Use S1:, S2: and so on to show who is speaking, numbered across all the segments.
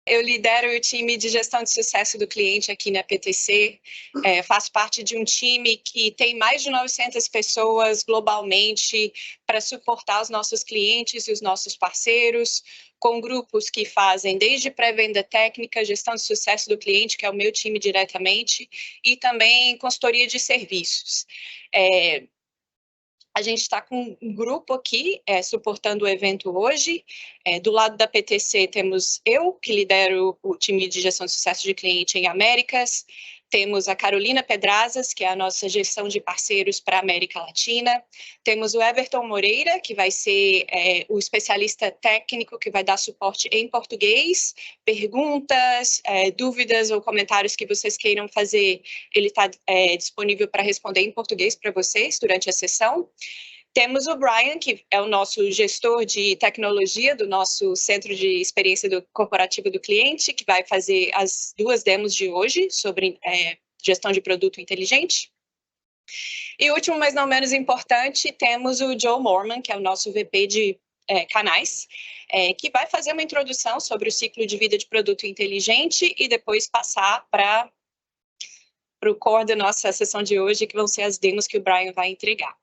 S1: Eu lidero o time de gestão de sucesso do cliente aqui na PTC. Faço parte de um time que tem mais de 900 pessoas globalmente para suportar os nossos clientes e os nossos parceiros, com grupos que fazem desde pré-venda técnica, gestão de sucesso do cliente, que é o meu time diretamente, e também consultoria de serviços. A gente está com um grupo aqui suportando o evento hoje. Do lado da PTC temos eu, que lidero o time de gestão de sucesso de cliente em Américas. Temos a Carolina Pedrazas, que é a nossa gestão de parceiros para a América Latina. Temos o Everton Moreira, que vai ser o especialista técnico que vai dar suporte em português. Perguntas, dúvidas ou comentários que vocês queiram fazer, ele está disponível para responder em português para vocês durante a sessão. Temos o Brian, que é o nosso gestor de tecnologia do nosso Centro de Experiência Corporativa do Cliente, que vai fazer as 2 demos de hoje sobre gestão de produto inteligente. E último, mas não menos importante, temos o Joe Morman, que é o nosso VP de canais, que vai fazer uma introdução sobre o ciclo de vida de produto inteligente e depois passar para o core da nossa sessão de hoje, que vão ser as demos que o Brian vai entregar.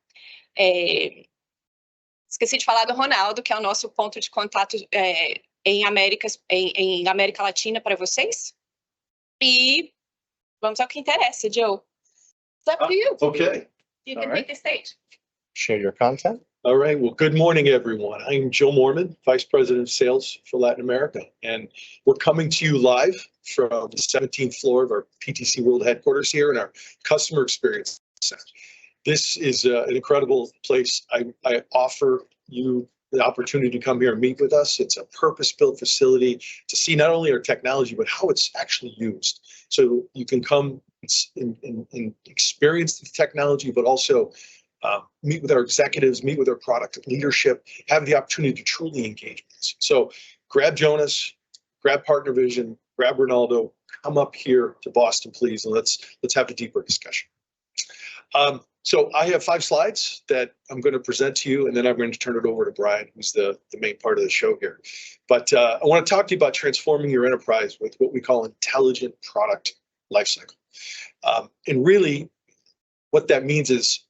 S1: Esqueci de falar do Ronaldo, que é o nosso ponto de contato em América Latina para vocês. E vamos ao que interessa, Joe. It's up to you.
S2: Okay.
S1: You can take the stage.
S3: Share your content.
S2: All right. Well, good morning, everyone. I'm Joe Morman, Vice President of Sales for Latin America, and we're coming to you live from the 17th floor of our PTC World headquarters here in our Customer Experience Center. This is an incredible place. I offer you the opportunity to come here and meet with us. It's a purpose-built facility to see not only our technology, but how it's actually used. So you can come and experience the technology, but also meet with our executives, meet with our product leadership, have the opportunity to truly engage with us. So grab Jonas, grab Partnervision, grab Ronaldo, come up here to Boston, please, and let's have a deeper discussion. So I have 5 slides that I'm going to present to you, and then I'm going to turn it over to Brian, who's the main part of the show here. But I want to talk to you about transforming your enterprise with what we call intelligent product lifecycle. And really, what that means is,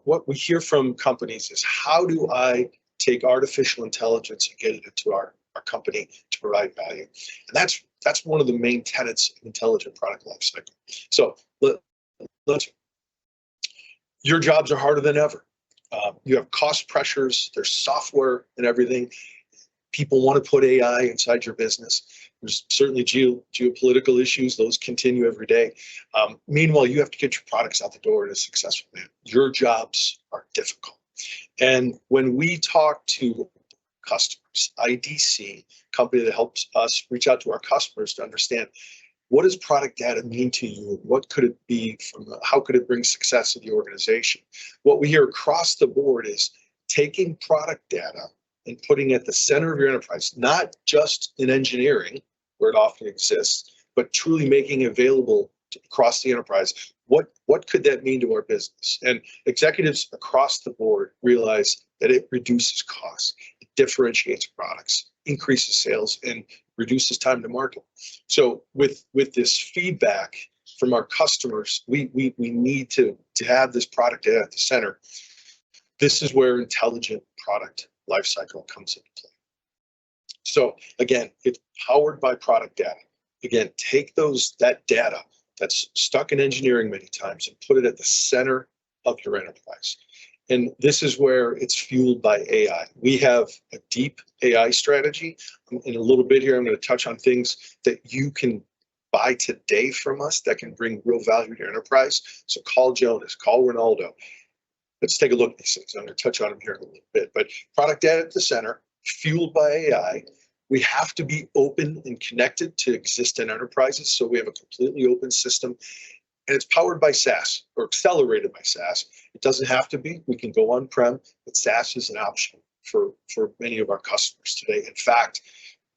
S2: what we hear from companies is, how do I take artificial intelligence and get it into our company to provide value? And that's one of the main tenets of intelligent product lifecycle. So let's. Your jobs are harder than ever. You have cost pressures, there's software and everything. People want to put AI inside your business. There's certainly geopolitical issues, those continue every day. Meanwhile, you have to get your products out the door in a successful manner. Your jobs are difficult. And when we talk to customers, IDC, company that helps us reach out to our customers to understand, what does product data mean to you? What could it be how could it bring success to the organization? What we hear across the board is taking product data and putting it at the center of your enterprise, not just in engineering, where it often exists, but truly making it available across the enterprise. What could that mean to our business? And executives across the board realize that it reduces costs, it differentiates products, increases sales, and reduces time to market. So with this feedback from our customers, we need to have this product data at the center. This is where intelligent product lifecycle comes into play. So again, it's powered by product data. Again, take that data that's stuck in engineering many times and put it at the center of your enterprise. And this is where it's fueled by AI. We have a deep AI strategy. In a little bit here, I'm going to touch on things that you can buy today from us that can bring real value to your enterprise. So call Jonas, call Ronaldo. Let's take a look at these things. I'm going to touch on them here in a little bit. But product data at the center, fueled by AI. We have to be open and connected to existing enterprises. So we have a completely open system. And it's powered by SaaS, or accelerated by SaaS. It doesn't have to be. We can go on-prem, but SaaS is an option for many of our customers today. In fact,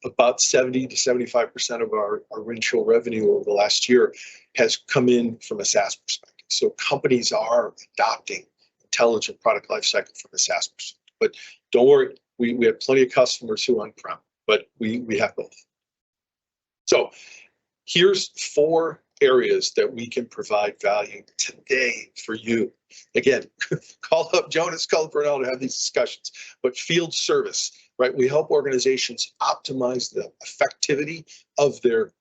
S2: about 70 to 75% of our Windchill revenue over the last year has come in from a SaaS perspective. So companies are adopting intelligent product lifecycle from a SaaS perspective. But don't worry, we have plenty of customers who are on-prem, but we have both. here's 4 areas that we can provide value today for you. Again, call up Jonas, call up Bernal to have these discussions. But field service, right? We help organizations optimize the effectivity of their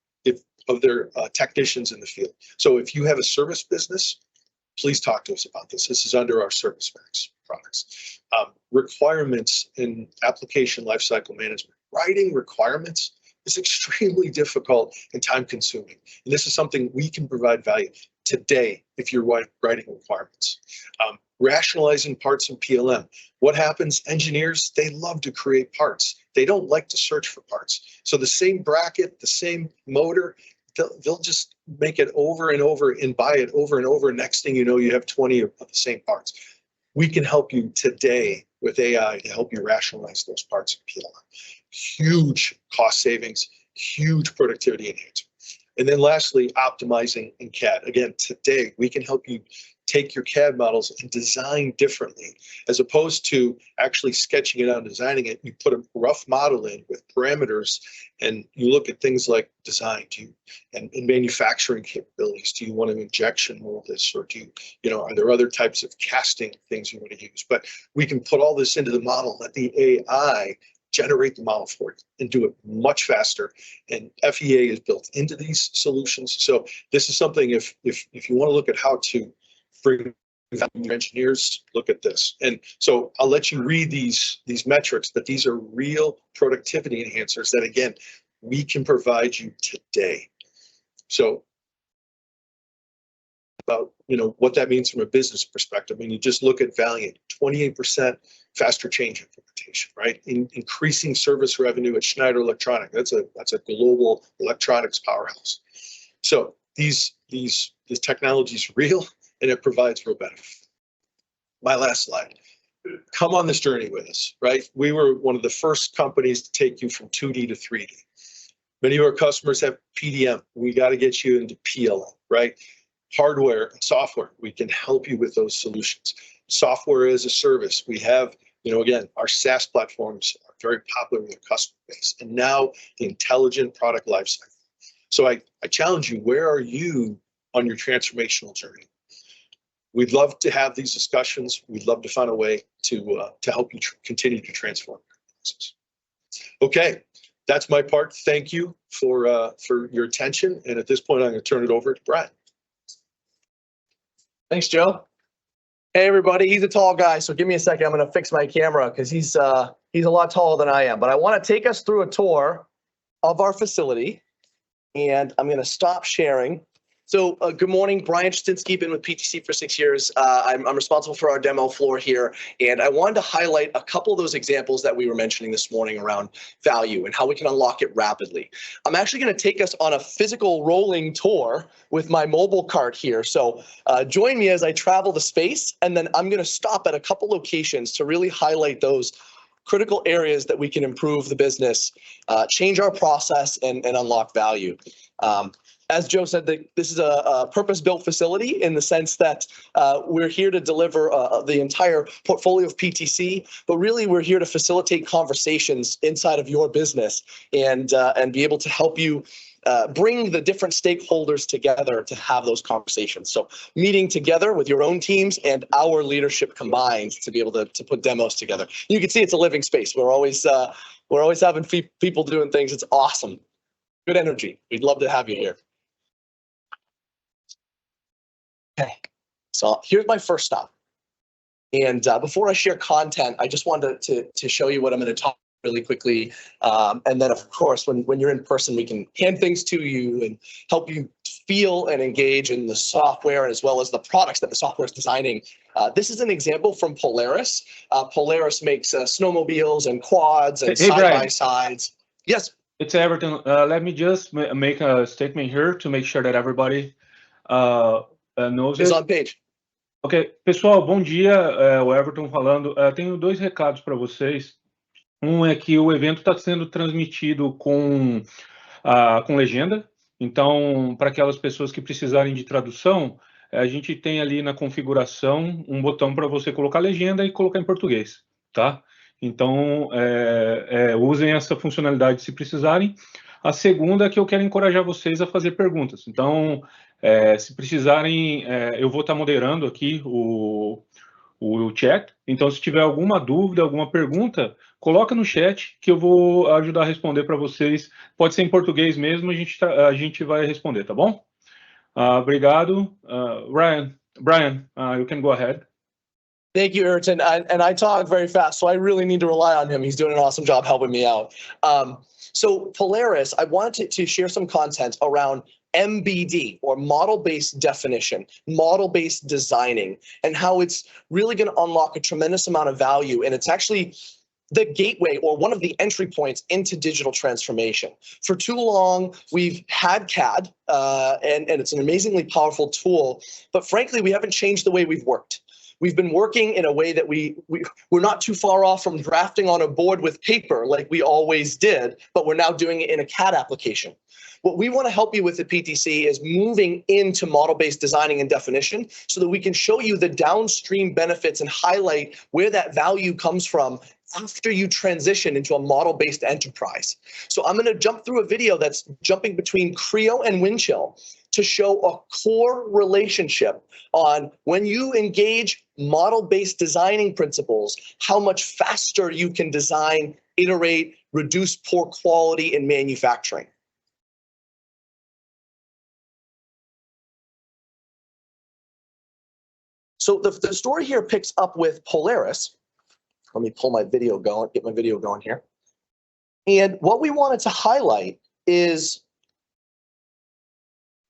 S2: technicians in the field. So if you have a service business, please talk to us about this. This is under our Service Max products. Requirements in application lifecycle management. Writing requirements is extremely difficult and time consuming. And this is something we can provide value today if you're writing requirements. Rationalizing parts in PLM. What happens? Engineers, they love to create parts. They don't like to search for parts. So the same bracket, the same motor, they'll just make it over and over and buy it over and over. Next thing you know, you have 20 of the same parts. We can help you today with AI to help you rationalize those parts in PLM. Huge cost savings, huge productivity enhancement. And then lastly, optimizing in CAD. Again, today we can help you take your CAD models and design differently, as opposed to actually sketching it out and designing it. You put a rough model in with parameters, and you look at things like design, and manufacturing capabilities. Do you want to injection mold this, or are there other types of casting things you want to use? But we can put all this into the model, let the AI generate the model for you and do it much faster. And FEA is built into these solutions. So this is something, if you want to look at how to bring engineers, look at this. And so I'll let you read these metrics, but these are real productivity enhancers that, again, we can provide you today. So about what that means from a business perspective. I mean, you just look at Valiant, 28% faster change implementation, right? Increasing service revenue at Schneider Electronic. That's a global electronics powerhouse. So this technology is real, and it provides real benefit. My last slide. Come on this journey with us, right? We were one of the first companies to take you from 2D to 3D. Many of our customers have PDM. We got to get you into PLM, right? Hardware and software, we can help you with those solutions. Software as a service, we have, again, our SaaS platforms are very popular with our customer base. And now the intelligent product lifecycle. So I challenge you, where are you on your transformational journey? We'd love to have these discussions. We'd love to find a way to help you continue to transform your business. Okay, that's my part. Thank you for your attention. And at this point, I'm going to turn it over to Brian.
S3: Thanks, Joe. Hey, everybody. He's a tall guy, so give me a second. I'm going to fix my camera because he's a lot taller than I am. But I want to take us through a tour of our facility, and I'm going to stop sharing. So good morning, Brian Jasinski, been with PTC for 6 years. I'm responsible for our demo floor here, and I wanted to highlight a couple of those examples that we were mentioning this morning around value and how we can unlock it rapidly. I'm actually going to take us on a physical rolling tour with my mobile cart here. So join me as I travel the space, and then I'm going to stop at a couple locations to really highlight those critical areas that we can improve the business, change our process, and unlock value. As Joe said, this is a purpose-built facility in the sense that we're here to deliver the entire portfolio of PTC, but really we're here to facilitate conversations inside of your business and be able to help you bring the different stakeholders together to have those conversations. So meeting together with your own teams and our leadership combined to be able to put demos together. You can see it's a living space. We're always having people doing things. It's awesome. Good energy. We'd love to have you here. Okay, so here's my first stop. And before I share content, I just wanted to show you what I'm going to talk really quickly. And then, of course, when you're in person, we can hand things to you and help you feel and engage in the software as well as the products that the software is designing. This is an example from Polaris. Polaris makes snowmobiles and quads and side-by-sides. Yes?
S4: It's Everton. Let me just make a statement here to make sure that everybody knows
S3: It's
S4: it.
S3: on page.
S4: Ok, pessoal, bom dia, o Everton falando. Tenho 2 recados para vocês. Um é que o evento está sendo transmitido com legenda. Então, para aquelas pessoas que precisarem de tradução, a gente tem ali na configuração um botão para você colocar legenda e colocar em português, tá? Então, usem essa funcionalidade se precisarem. A segunda é que eu quero encorajar vocês a fazer perguntas. Então, se precisarem, eu vou estar moderando aqui o chat. Então, se tiver alguma dúvida, alguma pergunta, coloca no chat que eu vou ajudar a responder para vocês. Pode ser em português mesmo, a gente vai responder, tá bom? Obrigado. Brian, you can go ahead.
S3: Thank you, Ayrton. And I talk very fast, so I really need to rely on him. He's doing an awesome job helping me out. So Polaris, I wanted to share some content around MBD, or model-based definition, model-based designing, and how it's really going to unlock a tremendous amount of value. And it's actually the gateway, or one of the entry points into digital transformation. For too long, we've had CAD, and it's an amazingly powerful tool, but frankly, we haven't changed the way we've worked. We've been working in a way that we're not too far off from drafting on a board with paper like we always did, but we're now doing it in a CAD application. What we want to help you with at PTC is moving into model-based designing and definition so that we can show you the downstream benefits and highlight where that value comes from after you transition into a model-based enterprise. So I'm going to jump through a video that's jumping between Creo and Windchill to show a core relationship on when you engage model-based designing principles, how much faster you can design, iterate, reduce poor quality in manufacturing. So the story here picks up with Polaris. Let me pull my video going, get my video going here. And what we wanted to highlight is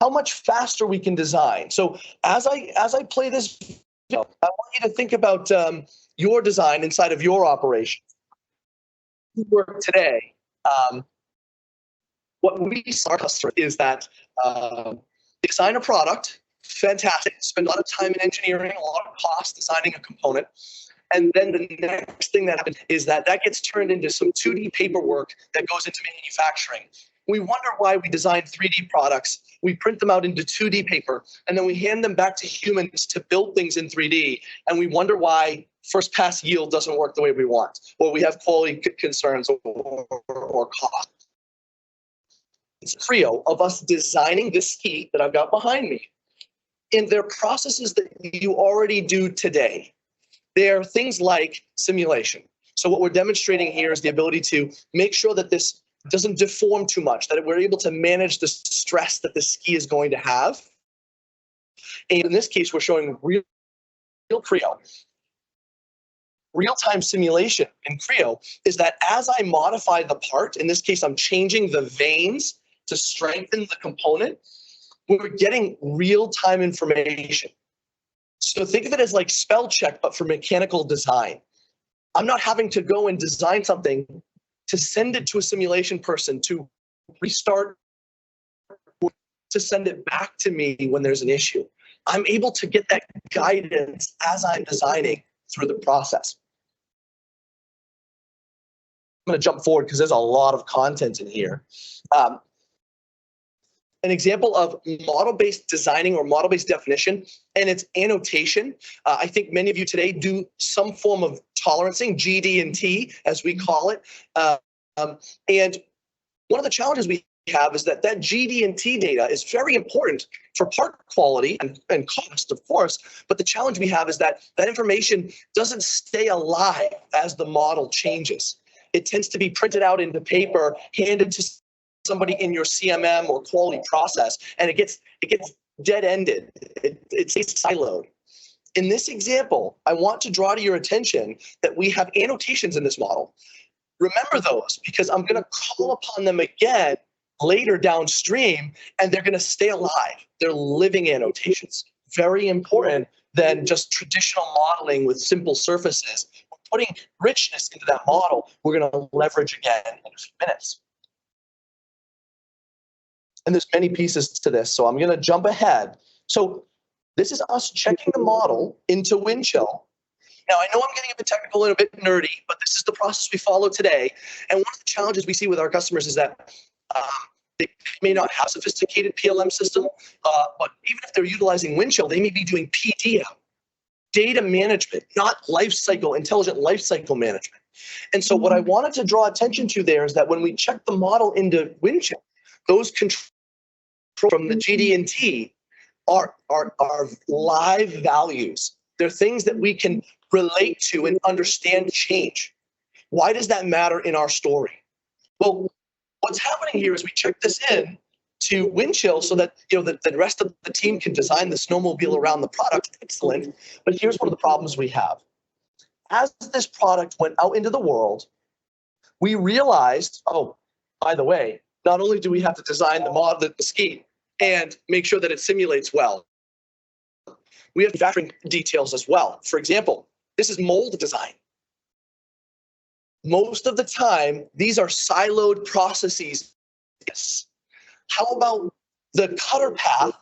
S3: how much faster we can design. So as I play this video, I want you to think about your design inside of your operation. You work today. What we see our customer is that design a product, fantastic, spend a lot of time in engineering, a lot of cost designing a component. And then the next thing that happens is that gets turned into some 2D paperwork that goes into manufacturing. We wonder why we design 3D products, we print them out into 2D paper, and then we hand them back to humans to build things in 3D. And we wonder why first pass yield doesn't work the way we want, or we have quality concerns or cost. It's Creo of us designing this ski that I've got behind me. And they're processes that you already do today. They're things like simulation. So what we're demonstrating here is the ability to make sure that this doesn't deform too much, that we're able to manage the stress that the ski is going to have. And in this case, we're showing real Creo. Real-time simulation in Creo is that as I modify the part, in this case, I'm changing the veins to strengthen the component, we're getting real-time information. So think of it as like spell check, but for mechanical design. I'm not having to go and design something to send it to a simulation person to restart, to send it back to me when there's an issue. I'm able to get that guidance as I'm designing through the process. I'm going to jump forward because there's a lot of content in here. An example of model-based designing or model-based definition and its annotation. I think many of you today do some form of tolerancing, GD&T, as we call it. And one of the challenges we have is that GD&T data is very important for part quality and cost, of course, but the challenge we have is that information doesn't stay alive as the model changes. It tends to be printed out into paper, handed to somebody in your CMM or quality process, and it gets dead-ended. It stays siloed. In this example, I want to draw to your attention that we have annotations in this model. Remember those, because I'm going to call upon them again later downstream, and they're going to stay alive. They're living annotations. Very important than just traditional modeling with simple surfaces. We're putting richness into that model we're going to leverage again in a few minutes. And there's many pieces to this, so I'm going to jump ahead. So this is us checking the model into Windchill. Now, I know I'm getting a bit technical and a bit nerdy, but this is the process we follow today. And one of the challenges we see with our customers is that they may not have a sophisticated PLM system, but even if they're utilizing Windchill, they may be doing PDM, data management, not intelligent lifecycle management. And so what I wanted to draw attention to there is that when we check the model into Windchill, those controls from the GD&T are live values. They're things that we can relate to and understand change. Why does that matter in our story? Well, what's happening here is we check this in to Windchill so that the rest of the team can design the snowmobile around the product. Excellent. But here's one of the problems we have. As this product went out into the world, we realized, oh, by the way, not only do we have to design the ski and make sure that it simulates well, we have manufacturing details as well. For example, this is mold design. Most of the time, these are siloed processes. How about the cutter path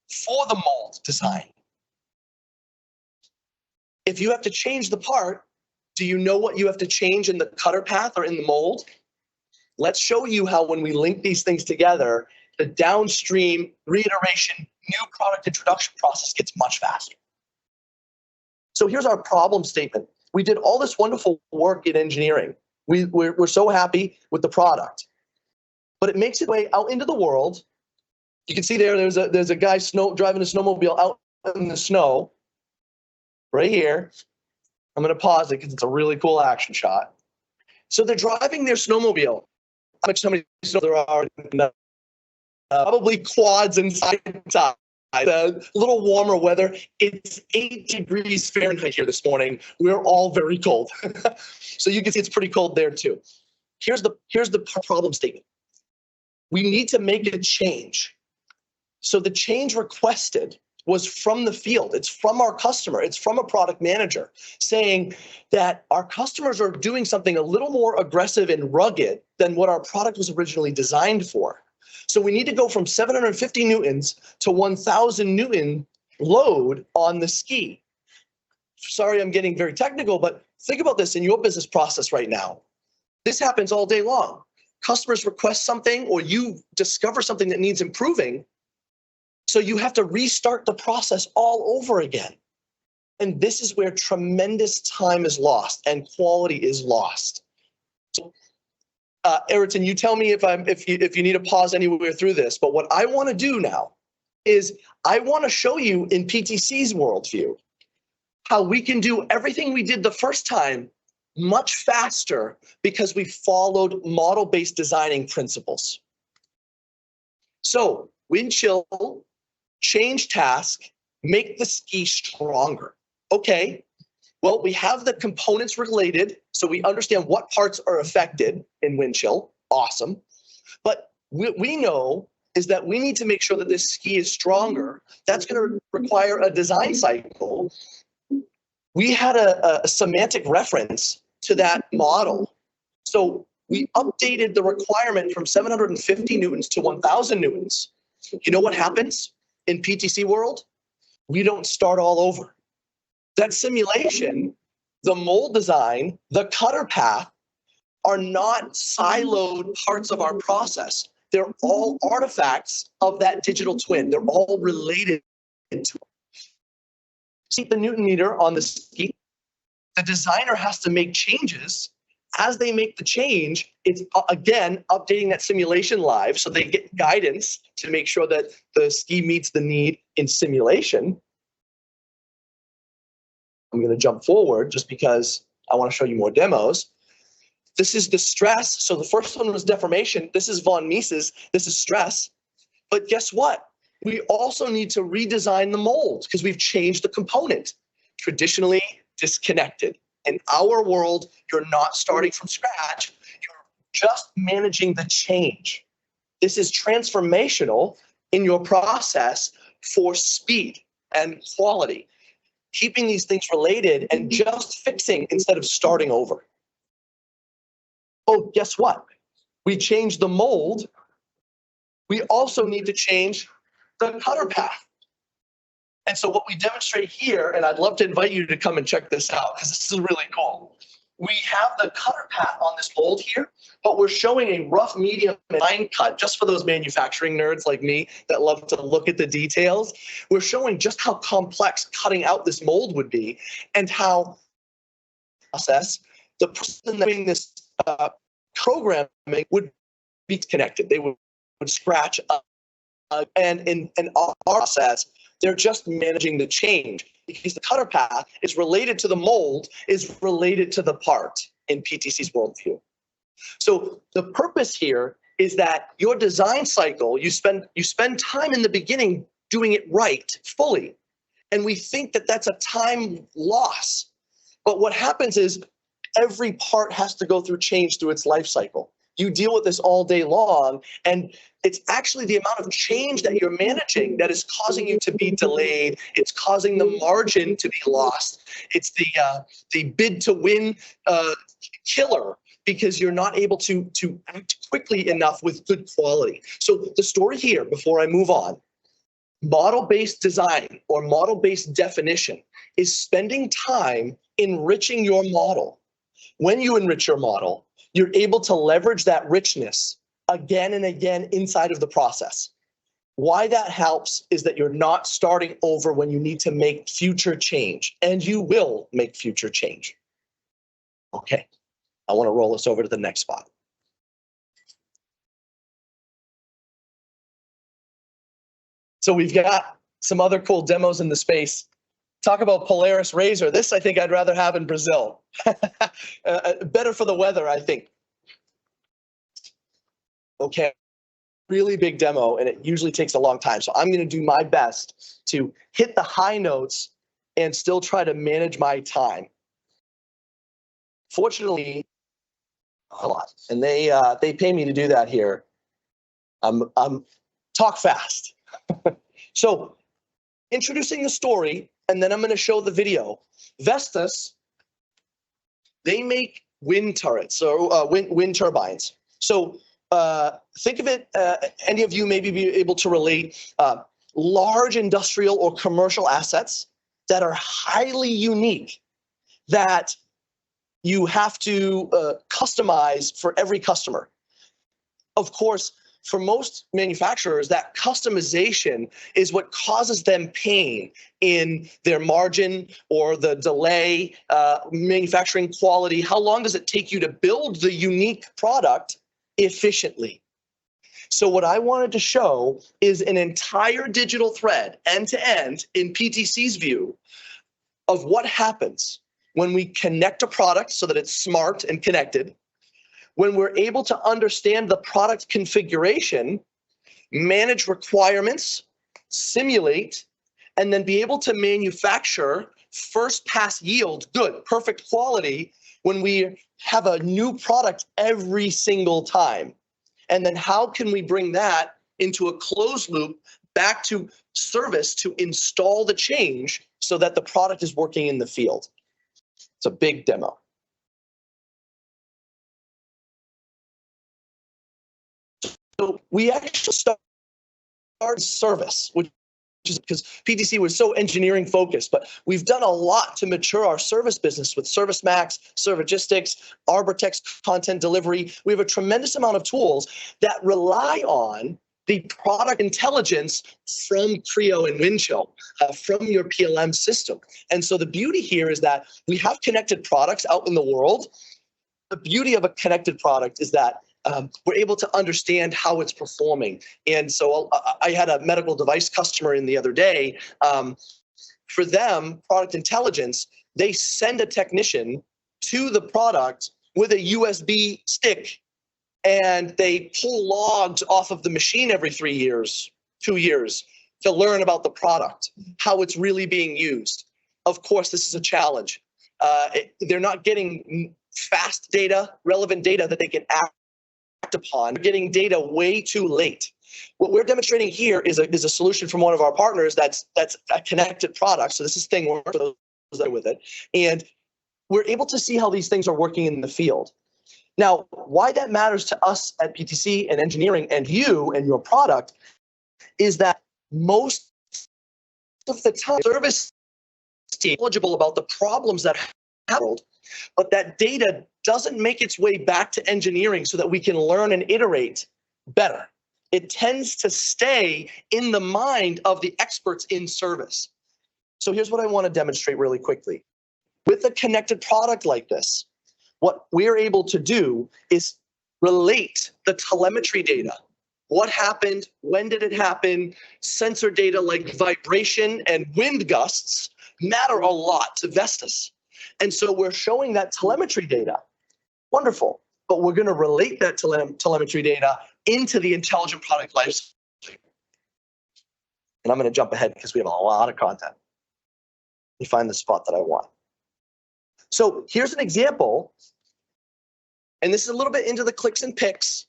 S3: for the mold design? If you have to change the part, do you know what you have to change in the cutter path or in the mold? Let's show you how when we link these things together, the downstream reiteration, new product introduction process gets much faster. So here's our problem statement. We did all this wonderful work in engineering. We're so happy with the product, but it makes its way out into the world. You can see there's a guy driving a snowmobile out in the snow right here. I'm going to pause it because it's a really cool action shot. So they're driving their snowmobile. How many snow there are? Probably quads inside. A little warmer weather. It's 8 degrees Fahrenheit here this morning. We're all very cold. So you can see it's pretty cold there too. Here's the problem statement. We need to make a change. So the change requested was from the field. It's from our customer. It's from a product manager saying that our customers are doing something a little more aggressive and rugged than what our product was originally designed for. So we need to go from 750 newtons to 1,000 Newton load on the ski. Sorry, I'm getting very technical, but think about this in your business process right now. This happens all day long. Customers request something or you discover something that needs improving. So you have to restart the process all over again. And this is where tremendous time is lost and quality is lost. So, Ayrton, you tell me if you need to pause anywhere through this, but what I want to do now is I want to show you in PTC's worldview how we can do everything we did the first time much faster because we followed model-based designing principles. So Windchill, change task, make the ski stronger. Okay, well, we have the components related, so we understand what parts are affected in Windchill. Awesome. But we know is that we need to make sure that this ski is stronger. That's going to require a design cycle. We had a semantic reference to that model. So we updated the requirement from 750 newtons to 1,000 newtons. You know what happens in PTC world? We don't start all over. That simulation, the mold design, the cutter path are not siloed parts of our process. They're all artifacts of that digital twin. They're all related to it. See the Newton meter on the ski. The designer has to make changes. As they make the change, it's again updating that simulation live so they get guidance to make sure that the ski meets the need in simulation. I'm going to jump forward just because I want to show you more demos. This is the stress. So the first one was deformation. This is von Mises. This is stress. But guess what? We also need to redesign the mold because we've changed the component. Traditionally disconnected. In our world, you're not starting from scratch. You're just managing the change. This is transformational in your process for speed and quality. Keeping these things related and just fixing instead of starting over. Oh, guess what? We changed the mold. We also need to change the cutter path. And so what we demonstrate here, and I'd love to invite you to come and check this out because this is really cool. We have the cutter path on this mold here, but we're showing a rough, medium, and fine cut just for those manufacturing nerds like me that love to look at the details. We're showing just how complex cutting out this mold would be and how the person doing this programming would be connected. They would scratch. And in our process, they're just managing the change because the cutter path is related to the mold, is related to the part in PTC's worldview. So the purpose here is that your design cycle, you spend time in the beginning doing it right, fully. And we think that that's a time loss. But what happens is every part has to go through change through its life cycle. You deal with this all day long, and it's actually the amount of change that you're managing that is causing you to be delayed. It's causing the margin to be lost. It's the bid to win killer because you're not able to act quickly enough with good quality. So the story here, before I move on, model-based design or model-based definition is spending time enriching your model. When you enrich your model, you're able to leverage that richness again and again inside of the process. Why that helps is that you're not starting over when you need to make future change, and you will make future change. Okay, I want to roll us over to the next spot. So we've got some other cool demos in the space. Talk about Polaris Razor. This I think I'd rather have in Brazil. Better for the weather, I think. Okay, really big demo, and it usually takes a long time. So I'm going to do my best to hit the high notes and still try to manage my time. Fortunately, a lot, and they pay me to do that here. Talk fast. So introducing the story, and then I'm going to show the video. Vestas, they make wind turrets or wind turbines. So think of it, any of you maybe be able to relate, large industrial or commercial assets that are highly unique that you have to customize for every customer. Of course, for most manufacturers, that customization is what causes them pain in their margin or the delay, manufacturing quality. How long does it take you to build the unique product efficiently? So what I wanted to show is an entire digital thread, end to end, in PTC's view of what happens when we connect a product so that it's smart and connected, when we're able to understand the product configuration, manage requirements, simulate, and then be able to manufacture first pass yield, good, perfect quality, when we have a new product every single time. And then how can we bring that into a closed loop back to service to install the change so that the product is working in the field? It's a big demo. So we actually started service, which is because PTC was so engineering focused, but we've done a lot to mature our service business with ServiceMax, Servigistics, Arbortext content delivery. We have a tremendous amount of tools that rely on the product intelligence from Creo and Windchill, from your PLM system. And so the beauty here is that we have connected products out in the world. The beauty of a connected product is that we're able to understand how it's performing. And so I had a medical device customer in the other day. For them, product intelligence, they send a technician to the product with a USB stick, and they pull logs off of the machine every 3 years, 2 years, to learn about the product, how it's really being used. Of course, this is a challenge. They're not getting fast data, relevant data that they can act upon. They're getting data way too late. What we're demonstrating here is a solution from one of our partners that's a connected product. So this is thing we're with it. And we're able to see how these things are working in the field. Now, why that matters to us at PTC and engineering and you and your product is that most of the time, service team knowledgeable about the problems that happened, but that data doesn't make its way back to engineering so that we can learn and iterate better. It tends to stay in the mind of the experts in service. So here's what I want to demonstrate really quickly. With a connected product like this, what we're able to do is relate the telemetry data What happened? When did it happen? Sensor data like vibration and wind gusts matter a lot to Vestas. And so we're showing that telemetry data. Wonderful. But we're going to relate that telemetry data into the intelligent product life. And I'm going to jump ahead because we have a lot of content. Let me find the spot that I want. So here's an example. And this is a little bit into the clicks and picks.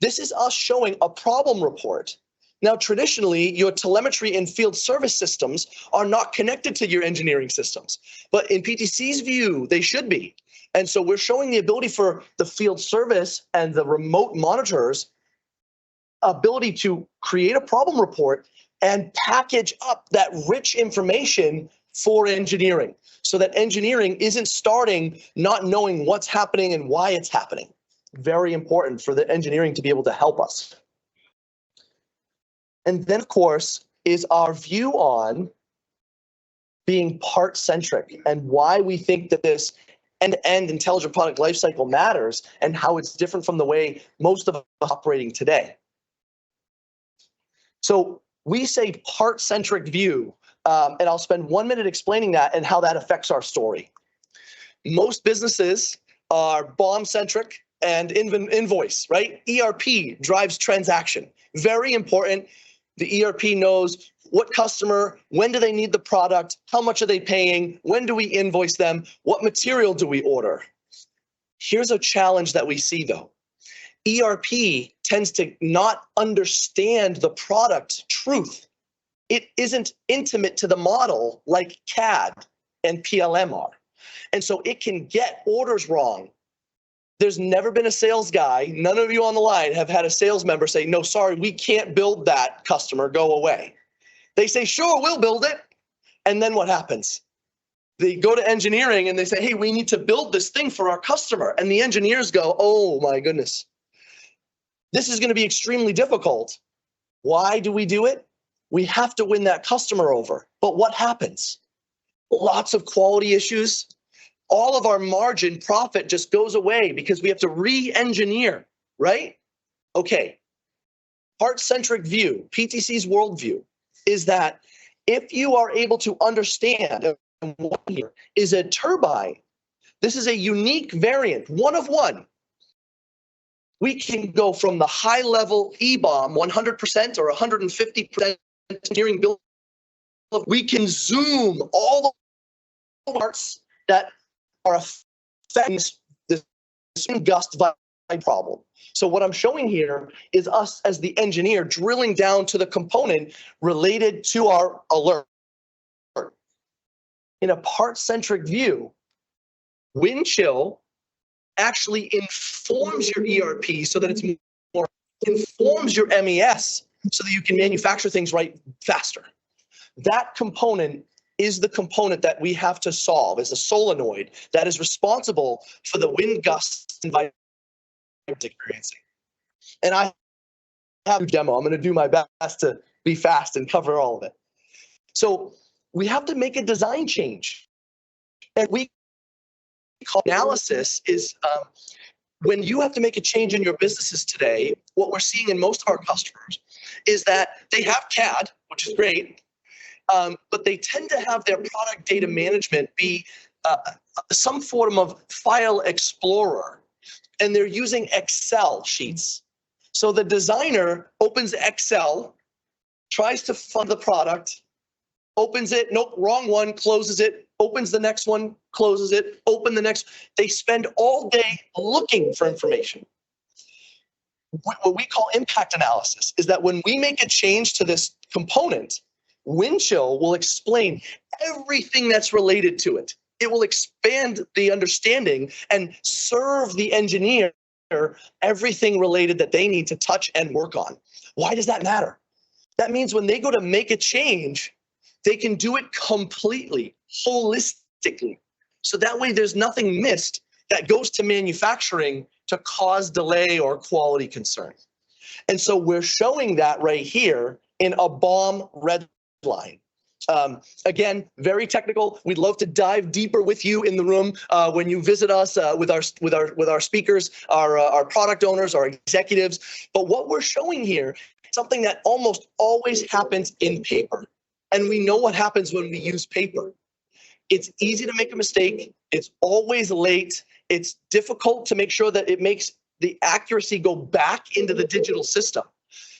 S3: This is us showing a problem report. Now, traditionally, your telemetry and field service systems are not connected to your engineering systems. But in PTC's view, they should be. And so we're showing the ability for the field service and the remote monitors ability to create a problem report and package up that rich information for engineering so that engineering isn't starting not knowing what's happening and why it's happening. Very important for the engineering to be able to help us. And then, of course, is our view on being part-centric and why we think that this end-to-end intelligent product lifecycle matters and how it's different from the way most of us are operating today. So we say part-centric view, and I'll spend 1 minute explaining that and how that affects our story. Most businesses are BOM-centric and invoice, right? ERP drives transaction. Very important. The ERP knows what customer, when do they need the product, how much are they paying, when do we invoice them, what material do we order? Here's a challenge that we see though. ERP tends to not understand the product truth. It isn't intimate to the model like CAD and PLM are. And so it can get orders wrong. There's never been a sales guy, none of you on the line have had a sales member say, no, sorry, we can't build that, customer, go away. They say, sure, we'll build it. And then what happens? They go to engineering and they say, hey, we need to build this thing for our customer. And the engineers go, oh my goodness, this is going to be extremely difficult. Why do we do it? We have to win that customer over. But what happens? Lots of quality issues. All of our margin profit just goes away because we have to re-engineer, right? Okay, part-centric view, PTC's worldview, is that if you are able to understand what here is a turbine, this is a unique variant, one of one. We can go from the high-level EBOM, 100% or 150% engineering build. We can zoom all the parts that are affecting this gust problem. So what I'm showing here is us as the engineer drilling down to the component related to our alert. In a part-centric view, wind chill actually informs your ERP so that it's more, informs your MES so that you can manufacture things right faster. That component is the component that we have to solve, is a solenoid that is responsible for the wind gusts and experiencing. And I have a demo. I'm going to do my best to be fast and cover all of it. So we have to make a design change. And we call analysis is when you have to make a change in your businesses today, what we're seeing in most of our customers is that they have CAD, which is great, but they tend to have their product data management be some form of file explorer, and they're using Excel sheets. So the designer opens Excel, tries to fund the product, opens it, nope, wrong one, closes it, opens the next one, closes it, open the next. They spend all day looking for information. What we call impact analysis is that when we make a change to this component, Windchill will explain everything that's related to it. It will expand the understanding and serve the engineer everything related that they need to touch and work on. Why does that matter? That means when they go to make a change, they can do it completely, holistically. So that way there's nothing missed that goes to manufacturing to cause delay or quality concern. And so we're showing that right here in a BOM red line. Again, very technical. We'd love to dive deeper with you in the room when you visit us with our speakers, our product owners, our executives. But what we're showing here is something that almost always happens in paper. And we know what happens when we use paper. It's easy to make a mistake. It's always late. It's difficult to make sure that it makes the accuracy go back into the digital system.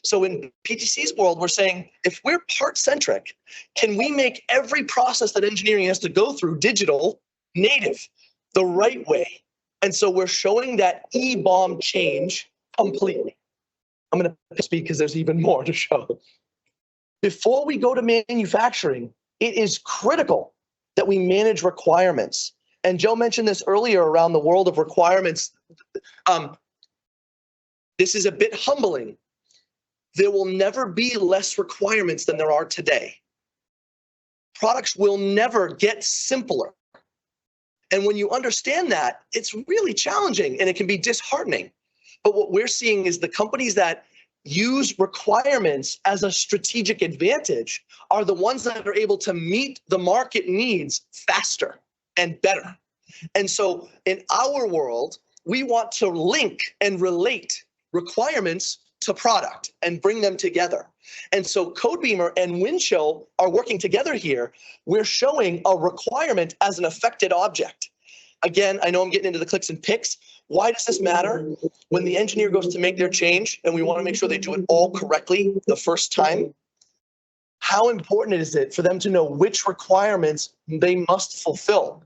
S3: So in PTC's world, we're saying, if we're part-centric, can we make every process that engineering has to go through digital, native, the right way? And so we're showing that E-bomb change completely. I'm going to speak because there's even more to show. Before we go to manufacturing, it is critical that we manage requirements. And Joe mentioned this earlier around the world of requirements. This is a bit humbling. There will never be less requirements than there are today. Products will never get simpler. And when you understand that, it's really challenging and it can be disheartening. But what we're seeing is the companies that use requirements as a strategic advantage are the ones that are able to meet the market needs faster and better. And so in our world, we want to link and relate requirements to product and bring them together. And so Codebeamer and Windchill are working together here. We're showing a requirement as an affected object. Again, I know I'm getting into the clicks and picks. Why does this matter? When the engineer goes to make their change and we want to make sure they do it all correctly the first time, how important is it for them to know which requirements they must fulfill?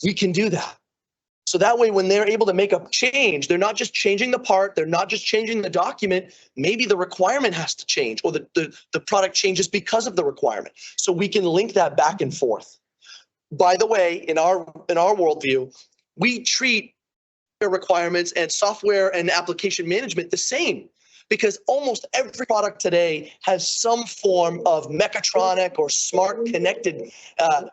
S3: We can do that. So that way, when they're able to make a change, they're not just changing the part, they're not just changing the document, maybe the requirement has to change or the product changes because of the requirement. So we can link that back and forth. By the way, in our worldview, we treat requirements and software and application management the same, because almost every product today has some form of mechatronic or smart connected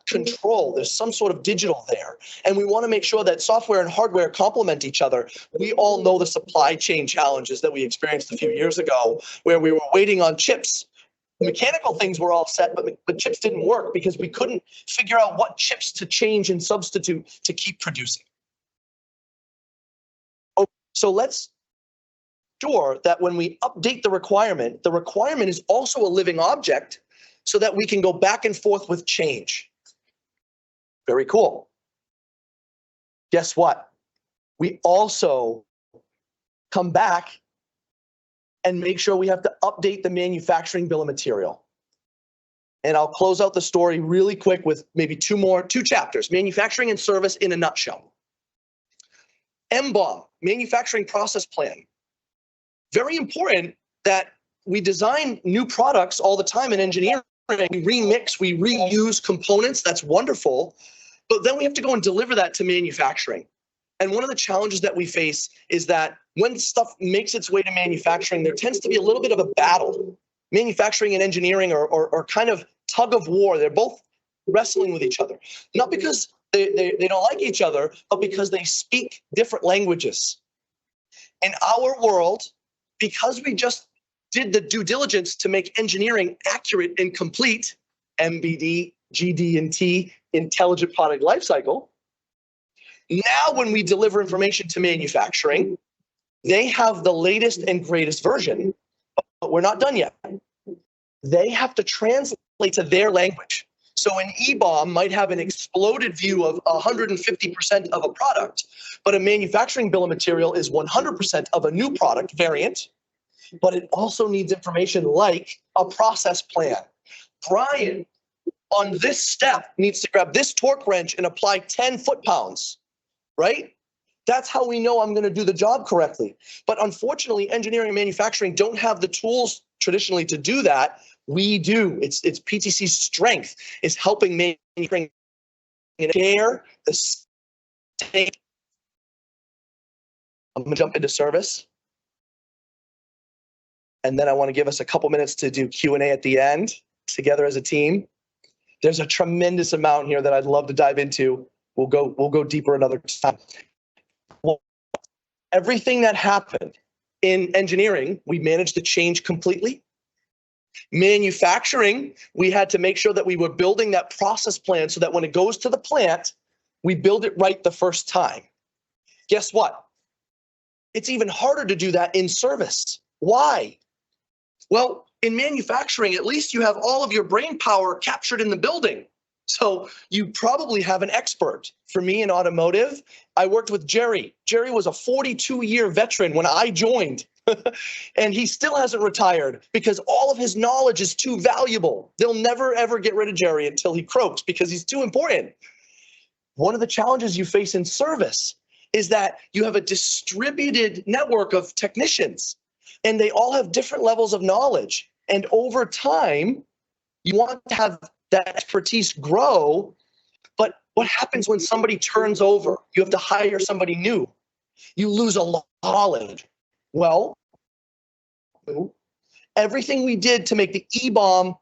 S3: control. There's some sort of digital there. And we want to make sure that software and hardware complement each other. We all know the supply chain challenges that we experienced a few years ago, where we were waiting on chips. Mechanical things were all set, but chips didn't work because we couldn't figure out what chips to change and substitute to keep producing. So let's sure that when we update the requirement is also a living object so that we can go back and forth with change. Very cool. Guess what? We also come back and make sure we have to update the manufacturing bill of material. And I'll close out the story really quick with maybe two chapters, manufacturing and service in a nutshell. MBOM, manufacturing process plan. Very important that we design new products all the time in engineering. We remix, we reuse components. That's wonderful. But then we have to go and deliver that to manufacturing. And one of the challenges that we face is that when stuff makes its way to manufacturing, there tends to be a little bit of a battle. Manufacturing and engineering are kind of tug of war. They're both wrestling with each other. Not because they don't like each other, but because they speak different languages. In our world, because we just did the due diligence to make engineering accurate and complete, MBD, GD&T, Intelligent Product Lifecycle, now when we deliver information to manufacturing, they have the latest and greatest version, but we're not done yet. They have to translate to their language. So an E-bomb might have an exploded view of 150% of a product, but a manufacturing bill of material is 100% of a new product variant, but it also needs information like a process plan. Brian, on this step, needs to grab this torque wrench and apply 10 foot-pounds, right? That's how we know I'm going to do the job correctly. But unfortunately, engineering and manufacturing don't have the tools traditionally to do that. We do. It's PTC's strength is helping manufacturing share the same. I'm going to jump into service. And then I want to give us a couple minutes to do Q&A at the end together as a team. There's a tremendous amount here that I'd love to dive into. We'll go deeper another time. Well, everything that happened in engineering, we managed to change completely. Manufacturing, we had to make sure that we were building that process plan so that when it goes to the plant, we build it right the first time. Guess what? It's even harder to do that in service. Why? Well, in manufacturing, at least you have all of your brain power captured in the building. So you probably have an expert. For me in automotive, I worked with Jerry. Jerry was a 42-year veteran when I joined. And he still hasn't retired because all of his knowledge is too valuable. They'll never, ever get rid of Jerry until he croaks because he's too important. One of the challenges you face in service is that you have a distributed network of technicians, and they all have different levels of knowledge. And over time, you want to have that expertise grow. But what happens when somebody turns over? You have to hire somebody new. You lose a lot of knowledge. Well, everything we did to make the E-bomb,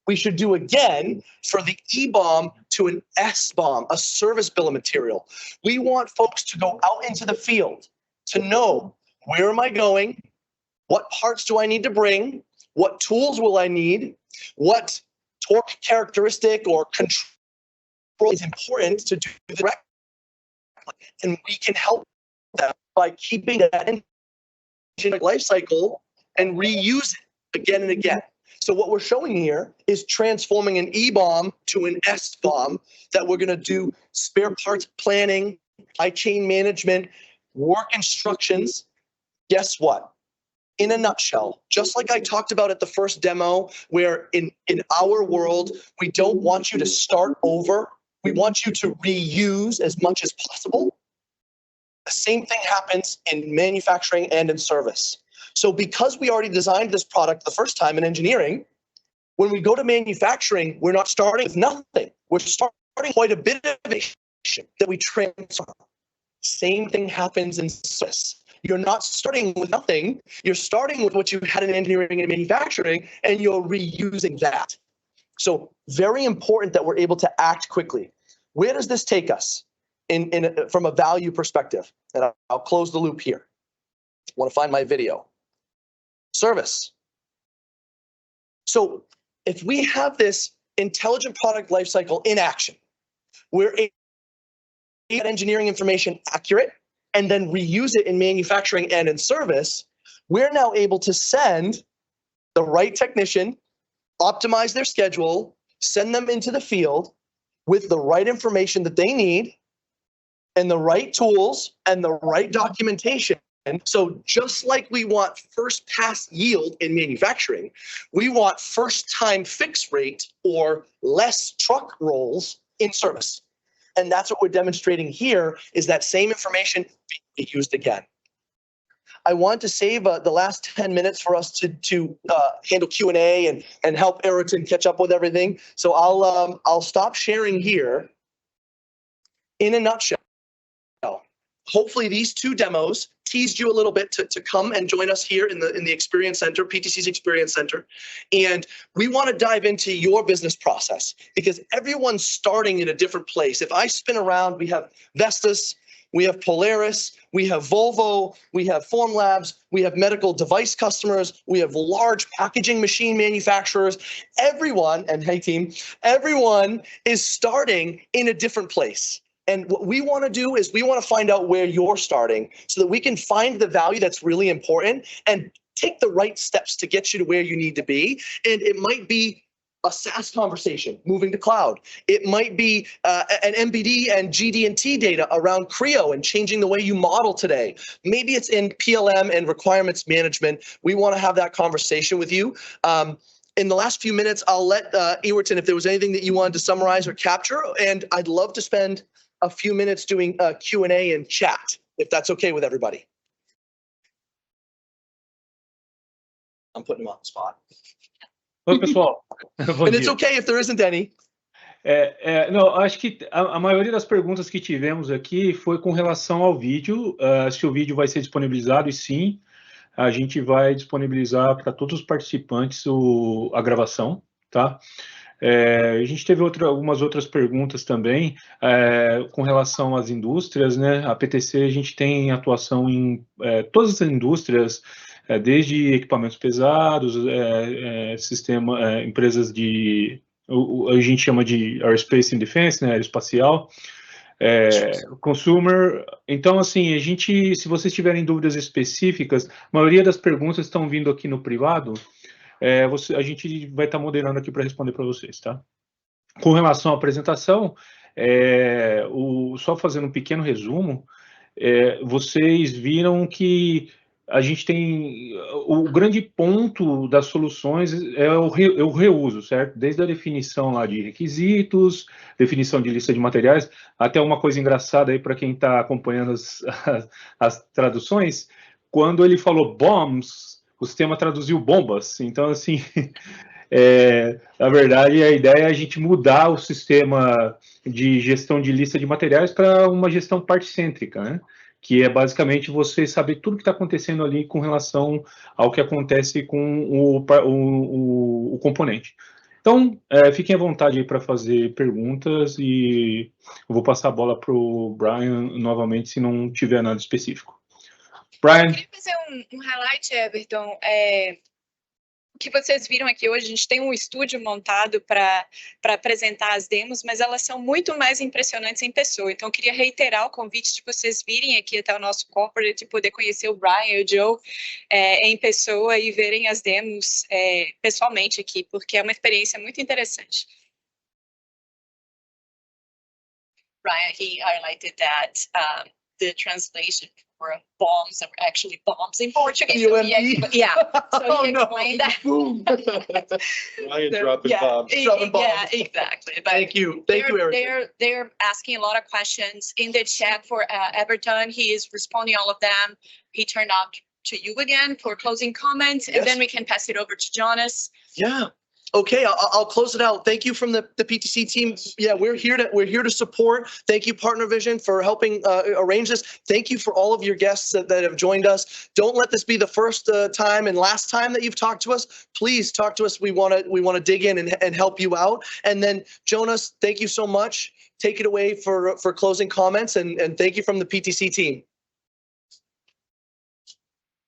S3: we should do again for the E-bomb to an S-bomb, a service bill of material. We want folks to go out into the field to know, where am I going? What parts do I need to bring? What tools will I need? What torque characteristic or control is important to do the correct? And we can help them by keeping that life cycle and reuse it again and again. So what we're showing here is transforming an E-bomb to an S-bomb that we're going to do spare parts planning, supply chain management, work instructions. Guess what? In a nutshell, just like I talked about at the first demo, where in our world, we don't want you to start over. We want you to reuse as much as possible. The same thing happens in manufacturing and in service. So because we already designed this product the first time in engineering, when we go to manufacturing, we're not starting with nothing. We're starting quite a bit of innovation that we transform. Same thing happens in service. You're not starting with nothing. You're starting with what you had in engineering and manufacturing, and you're reusing that. So very important that we're able to act quickly. Where does this take us from a value perspective? And I'll close the loop here. I want to find my video. Service. So if we have this intelligent product lifecycle in action, we're able to get engineering information accurate and then reuse it in manufacturing and in service. We're now able to send the right technician, optimize their schedule, send them into the field with the right information that they need and the right tools and the right documentation. And so just like we want first pass yield in manufacturing, we want first time fix rate or less truck rolls in service. And that's what we're demonstrating here, is that same information being used again. I want to save the last 10 minutes for us to handle Q&A and help Ayrton catch up with everything. So I'll stop sharing here. In a nutshell, hopefully these two demos teased you a little bit to come and join us here in the Experience Center, PTC's Experience Center. And we want to dive into your business process because everyone's starting in a different place. If I spin around, we have Vestas, we have Polaris, we have Volvo, we have Formlabs, we have medical device customers, we have large packaging machine manufacturers. Everyone, and hey team, everyone is starting in a different place. And what we want to do is we want to find out where you're starting so that we can find the value that's really important and take the right steps to get you to where you need to be. And it might be a SaaS conversation, moving to cloud. It might be an MBD and GD&T data around Creo and changing the way you model today. Maybe it's in PLM and requirements management. We want to have that conversation with you. In the last few minutes, I'll let Ewerton, if there was anything that you wanted to summarize or capture, and I'd love to spend a few minutes doing Q&A and chat, if that's okay with everybody. I'm putting him on the spot.
S4: Oi, pessoal.
S3: And it's okay if there isn't any.
S4: Não, acho que a maioria das perguntas que tivemos aqui foi com relação ao vídeo, se o vídeo vai ser disponibilizado, e sim, a gente vai disponibilizar para todos os participantes a gravação, tá? A gente teve algumas outras perguntas também com relação às indústrias, né? A PTC, a gente tem atuação em todas as indústrias, desde equipamentos pesados, empresas de, a gente chama de Aerospace and Defense, né, aeroespacial, consumer. Então, assim, se vocês tiverem dúvidas específicas, a maioria das perguntas estão vindo aqui no privado, a gente vai estar moderando aqui para responder para vocês, tá? Com relação à apresentação, só fazendo um pequeno resumo, vocês viram que a gente tem o grande ponto das soluções é o reuso, certo? Desde a definição lá de requisitos, definição de lista de materiais, até uma coisa engraçada aí para quem está acompanhando as traduções, quando ele falou bombs, o sistema traduziu bombas. Então, assim, na verdade, a ideia é a gente mudar o sistema de gestão de lista de materiais para uma gestão parte-cêntrica, né? Que é basicamente você saber tudo que está acontecendo ali com relação ao que acontece com o componente. Então, fiquem à vontade aí para fazer perguntas e eu vou passar a bola para o Brian novamente, se não tiver nada específico. Brian?
S1: Eu queria fazer um highlight, Everton. O que vocês viram aqui hoje, a gente tem um estúdio montado para apresentar as demos, mas elas são muito mais impressionantes em pessoa. Então, eu queria reiterar o convite de vocês virem aqui até o nosso corporate e poder conhecer o Brian e o Joe em pessoa e verem as demos pessoalmente aqui, porque é uma experiência muito interessante. Brian, he highlighted that the translation for bombs are actually bombs in Portuguese. So he explained that.
S2: Boom. Ryan dropping bombs.
S3: Dropping bombs.
S1: Yeah, exactly. But
S3: Thank you, Eric.
S1: They're asking a lot of questions in the chat for Everton. He is responding all of them. He turned out to you again for closing comments, and then we can pass it over to Jonas.
S3: Yeah. Okay, I'll close it out. Thank you from the PTC team. Yeah, we're here to support. Thank you, Partnervision, for helping arrange this. Thank you for all of your guests that have joined us. Don't let this be the first time and last time that you've talked to us. Please talk to us. We want to dig in and help you out. And then Jonas, thank you so much. Take it away for closing comments, and thank you from the PTC team.